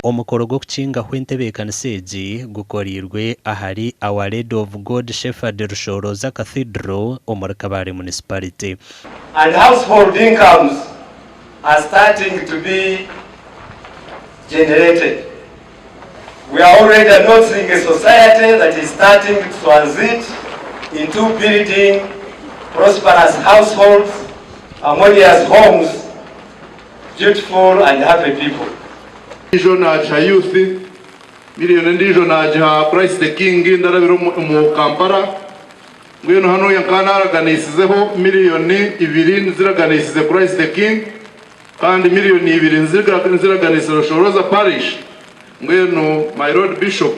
omukoro gwo kukinga hw'entebekaniseegi gukorirwe ahari Our Lady of God Shepherd Rushoroza Cathedral omuri Kabale municipality. And household incomes are starting to be generated. We are already announcing a society that is starting to transit into building prosperous households, harmonious homes, beautiful and happy people. Ndijo naja youth miliyoni ndijo naja Price the King ndarabiro mu Kampala ngwino hano yankana araganisizeho miliyoni 2 ziraganisize Price the King kandi miliyoni 2 ziraganisize Rushoroza Parish ngwino my Lord Bishop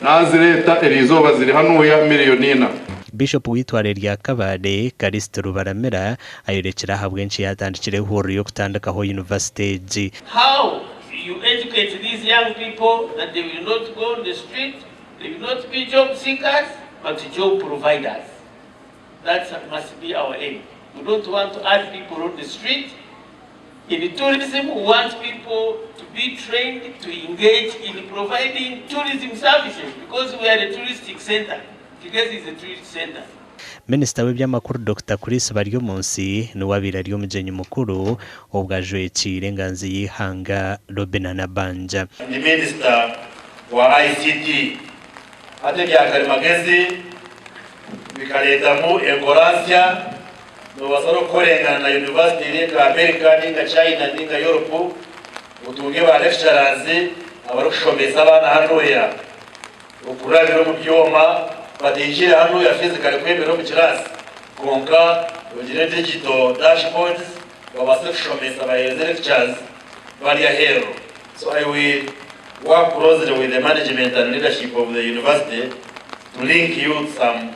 nazireta erizoba ziri hano ya miliyoni 4. Bishop witware rya Kabale Kristo Rubaramera ayerekera habwenshi yatandikire ihuriro yo kutandikaho Yunivasite. How you educate these young people that they will not go on the street, they will not be job seekers, but job providers. That must be our aim. We don't want to add people on the street. In tourism, we want people to be trained to engage in providing tourism services because we are a touristic center. Kigali is a tourist center. Minister w'ibyamakuru Dr. Chris Baryomunsi n'uwabira ryo mujenyi mukuru obwajwe kirenganzi yihanga Robina na Banja. The Minister wa ICT ate byakari magezi bikaleta mu egorancia no basoro korengana na University ya America ninga China ninga Europe utunge ba lecturers abarushomeza abana hano ya ukurabiro mu byoma badinjira hano ya physical kwemero mu kirasi konka ugire digital dashboards babase kushomeza ba lecturers bali hero. So I will work closely with the management and leadership of the university to link you some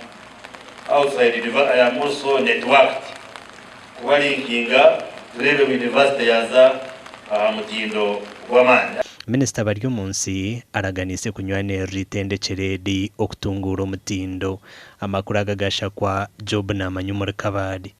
outside university. I am also networked kubalinkinga turebe university yaza mutindo w'amanda. Minister Baryomunsi araganise kunywane ritendekeredi okutungura omutindo amakuru agagasha kwa Job na manyumuri Kabale.